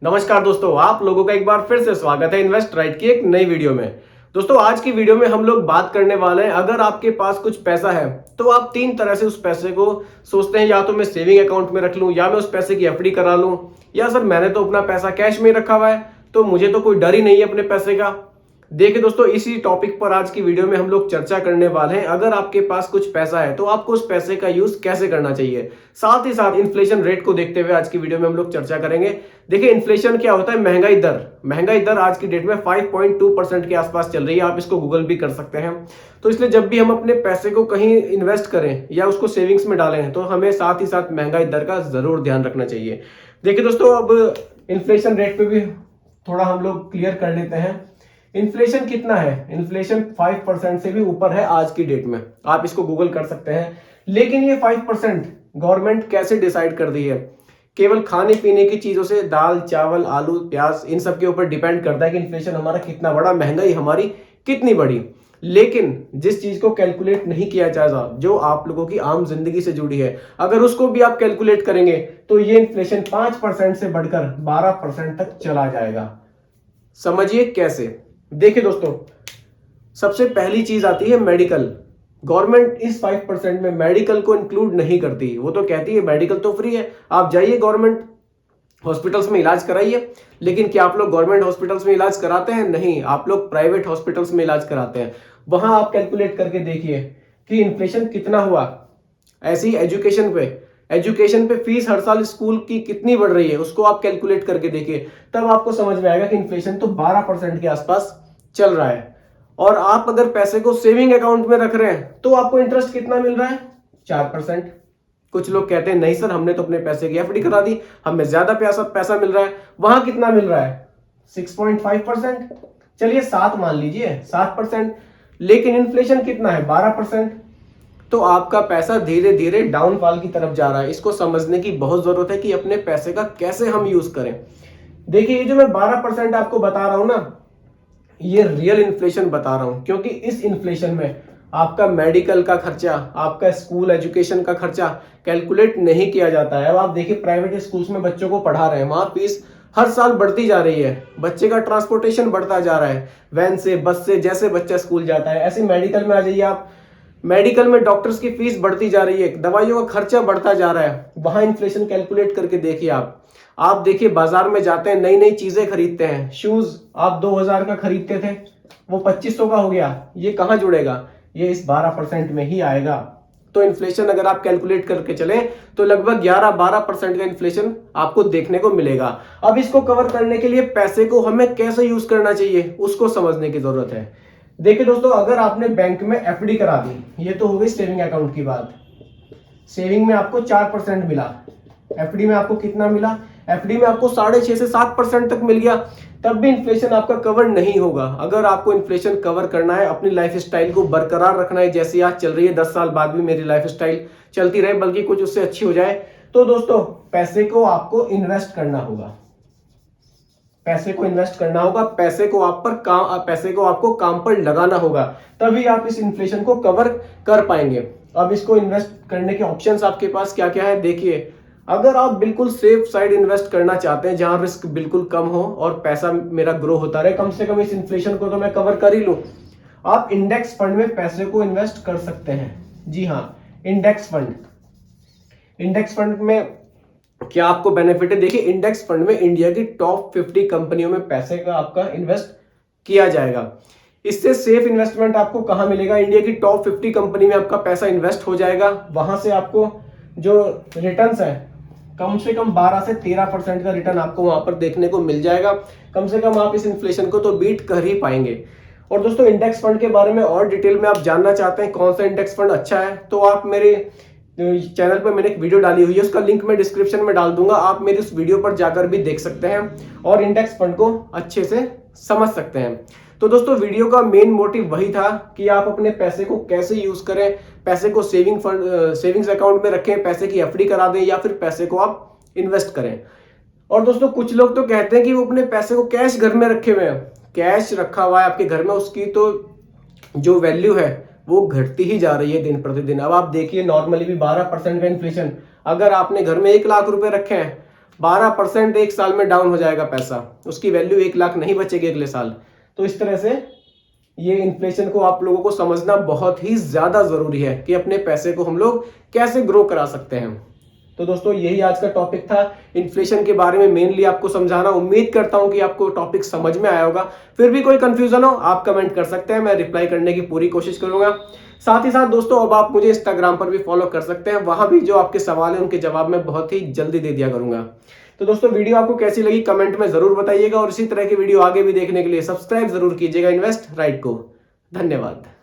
नमस्कार दोस्तों, आप लोगों का एक बार फिर से स्वागत है इन्वेस्ट राइट की एक नई वीडियो में। दोस्तों, आज की वीडियो में हम लोग बात करने वाले हैं, अगर आपके पास कुछ पैसा है तो आप तीन तरह से उस पैसे को सोचते हैं। या तो मैं सेविंग अकाउंट में रख लूं, या मैं उस पैसे की एफडी करा लूं, या सर मैंने तो अपना पैसा कैश में रखा हुआ है तो मुझे तो कोई डर ही नहीं है अपने पैसे का। देखिए दोस्तों, इसी टॉपिक पर आज की वीडियो में हम लोग चर्चा करने वाले हैं। अगर आपके पास कुछ पैसा है तो आपको उस पैसे का यूज कैसे करना चाहिए, साथ ही साथ इन्फ्लेशन रेट को देखते हुए आज की वीडियो में हम लोग चर्चा करेंगे। देखिए, इन्फ्लेशन क्या होता है? महंगाई दर आज की डेट में 5.2% के आसपास चल रही है। आप इसको गूगल भी कर सकते हैं। तो इसलिए जब भी हम अपने पैसे को कहीं इन्वेस्ट करें या उसको सेविंग्स में डालें तो हमें साथ ही साथ महंगाई दर का जरूर ध्यान रखना चाहिए। देखिए दोस्तों, अब इन्फ्लेशन रेट पे भी थोड़ा हम लोग क्लियर कर लेते हैं। इन्फ्लेशन कितना है? इन्फ्लेशन 5% से भी ऊपर है आज की डेट में। आप इसको गूगल कर सकते हैं। लेकिन ये 5% गवर्नमेंट कैसे डिसाइड कर दी है? केवल खाने पीने की चीजों से, दाल चावल आलू प्याज, इन सब के ऊपर डिपेंड करता है कि इन्फ्लेशन हमारा कितना बड़ा, महंगाई हमारी कितनी बड़ी। लेकिन जिस चीज को कैलकुलेट नहीं किया जाता, जो आप लोगों की आम जिंदगी से जुड़ी है, अगर उसको भी आप कैलकुलेट करेंगे तो ये इन्फ्लेशन 5% से बढ़कर 12% तक चला जाएगा। समझिए कैसे। देखिए दोस्तों, सबसे पहली चीज आती है मेडिकल। गवर्नमेंट इस 5% में मेडिकल को इंक्लूड नहीं करती। वो तो कहती है मेडिकल तो फ्री है, आप जाइए गवर्नमेंट हॉस्पिटल्स में इलाज कराइए। लेकिन क्या आप लोग गवर्नमेंट हॉस्पिटल्स में इलाज कराते हैं? नहीं, आप लोग प्राइवेट हॉस्पिटल्स में इलाज कराते हैं। वहां आप कैलकुलेट करके देखिए कि इन्फ्लेशन कितना हुआ। ऐसी एजुकेशन पे फीस हर साल स्कूल की कितनी बढ़ रही है, उसको आप कैलकुलेट करके देखिए। तब आपको समझ में आएगा कि इन्फ्लेशन तो 12% के आसपास चल रहा है। और आप अगर पैसे को सेविंग अकाउंट में रख रहे हैं तो आपको इंटरेस्ट कितना मिल रहा है? 4%। कुछ लोग कहते हैं नहीं सर, हमने तो अपने पैसे की एफडी करा दी, हमें ज्यादा पैसा मिल रहा है। वहां कितना मिल रहा है? 6.5%। चलिए 7 मान लीजिए, 7%। लेकिन इन्फ्लेशन कितना है? 12%। तो आपका पैसा धीरे धीरे डाउनफॉल की तरफ जा रहा है। इसको समझने की बहुत जरूरत है कि अपने पैसे का कैसे हम यूज करें। देखिए, ये जो मैं 12% आपको बता रहा हूं ना, ये रियल इन्फ्लेशन बता रहा हूं, क्योंकि इस इन्फ्लेशन में आपका मेडिकल का खर्चा, आपका स्कूल एजुकेशन का खर्चा कैलकुलेट नहीं किया जाता है। अब आप देखिए, प्राइवेट स्कूल्स में बच्चों को पढ़ा रहे हैं, वहां फीस हर साल बढ़ती जा रही है। बच्चे का ट्रांसपोर्टेशन बढ़ता जा रहा है, वैन से बस से जैसे बच्चा स्कूल जाता है। ऐसे मेडिकल में आ जाइए आप, मेडिकल में डॉक्टर्स की फीस बढ़ती जा रही है, दवाइयों का खर्चा बढ़ता जा रहा है। वहां इन्फ्लेशन कैलकुलेट करके देखिए आप देखिए, बाजार में जाते हैं, नई नई चीजें खरीदते हैं। शूज आप 2000 का खरीदते थे, वो 2500 का हो गया। ये कहां जुड़ेगा? ये इस 12% में ही आएगा। तो इन्फ्लेशन अगर आप कैलकुलेट करके चले तो लगभग 11-12% का इन्फ्लेशन आपको देखने को मिलेगा। अब इसको कवर करने के लिए पैसे को हमें कैसे यूज करना चाहिए, उसको समझने की जरूरत है। देखिए दोस्तों, अगर आपने बैंक में एफडी करा दी, ये तो हो गई सेविंग अकाउंट की बात। सेविंग में आपको 4% मिला, एफडी में आपको कितना मिला? एफडी में आपको 6.5 से 7% तक मिल गया। तब भी इन्फ्लेशन आपका कवर नहीं होगा। अगर आपको इन्फ्लेशन कवर करना है, अपनी लाइफ स्टाइल को बरकरार रखना है, जैसी आज चल रही है, 10 साल बाद भी मेरी लाइफ स्टाइल चलती रहे, बल्कि कुछ उससे अच्छी हो जाए, तो दोस्तों पैसे को आपको इन्वेस्ट करना होगा। पैसे को इन्वेस्ट करना होगा, पैसे को आपको काम पर लगाना होगा। तभी आप इस इन्फ्लेशन को कवर कर पाएंगे। अब इसको इन्वेस्ट करने के ऑप्शंस आपके पास क्या क्या है देखिए। अगर आप बिल्कुल सेफ साइड इन्वेस्ट करना चाहते हैं, जहां रिस्क बिल्कुल कम हो और पैसा मेरा ग्रो होता रहे, कम से कम इस इन्फ्लेशन को तो मैं कवर कर ही लूं, आप इंडेक्स फंड में पैसे को इन्वेस्ट कर सकते हैं। जी हाँ, इंडेक्स फंड में क्या आपको बेनिफिट है? देखिए, इंडेक्स फंड में इंडिया की टॉप 50 कंपनियों में पैसे का आपका इन्वेस्ट किया जाएगा। इससे सेफ इन्वेस्टमेंट आपको कहां मिलेगा? इंडिया की टॉप 50 कंपनी में आपका पैसा इन्वेस्ट हो जाएगा। वहां से आपको जो रिटर्न्स है, कम से कम 12 से 13% का रिटर्न आपको वहां पर देखने को मिल जाएगा। कम से कम आप इस इन्फ्लेशन को तो बीट कर ही पाएंगे। और दोस्तों, इंडेक्स फंड के बारे में और डिटेल में आप जानना चाहते हैं कौन सा इंडेक्स फंड अच्छा है, तो आप मेरे चैनल पर मैंने एक वीडियो डाली हुई है, उसका लिंक मैं डिस्क्रिप्शन में डाल दूंगा। आप मेरी उस वीडियो पर जाकर भी देख सकते हैं और इंडेक्स फंड को अच्छे से समझ सकते हैं। तो दोस्तों, वीडियो का मेन मोटिव वही था कि आप अपने पैसे को कैसे यूज करें। पैसे को सेविंग्स अकाउंट में रखें, पैसे की एफडी करा दें, या फिर पैसे को आप इन्वेस्ट करें। और दोस्तों, कुछ लोग तो कहते हैं कि वो अपने पैसे को कैश घर में रखे हुए हैं। कैश रखा हुआ है आपके घर में, उसकी तो जो वैल्यू है वो घटती ही जा रही है दिन प्रतिदिन। अब आप देखिए, नॉर्मली भी 12% का इन्फ्लेशन, अगर आपने घर में 1 लाख रुपए रखे हैं 12% एक साल में डाउन हो जाएगा पैसा, उसकी वैल्यू 1 लाख नहीं बचेगी अगले साल। तो इस तरह से ये इन्फ्लेशन को आप लोगों को समझना बहुत ही ज्यादा जरूरी है कि अपने पैसे को हम लोग कैसे ग्रो करा सकते हैं। तो दोस्तों यही आज का टॉपिक था, इन्फ्लेशन के बारे में मेनली आपको समझाना। उम्मीद करता हूं कि आपको टॉपिक समझ में आया होगा। फिर भी कोई कंफ्यूजन हो आप कमेंट कर सकते हैं, मैं रिप्लाई करने की पूरी कोशिश करूंगा। साथ ही साथ दोस्तों अब आप मुझे इंस्टाग्राम पर भी फॉलो कर सकते हैं, वहां भी जो आपके सवाल है उनके जवाब मैं बहुत ही जल्दी दे दिया करूंगा। तो दोस्तों वीडियो आपको कैसी लगी कमेंट में जरूर बताइएगा, और इसी तरह की वीडियो आगे भी देखने के लिए सब्सक्राइब जरूर कीजिएगा इन्वेस्ट राइट को। धन्यवाद।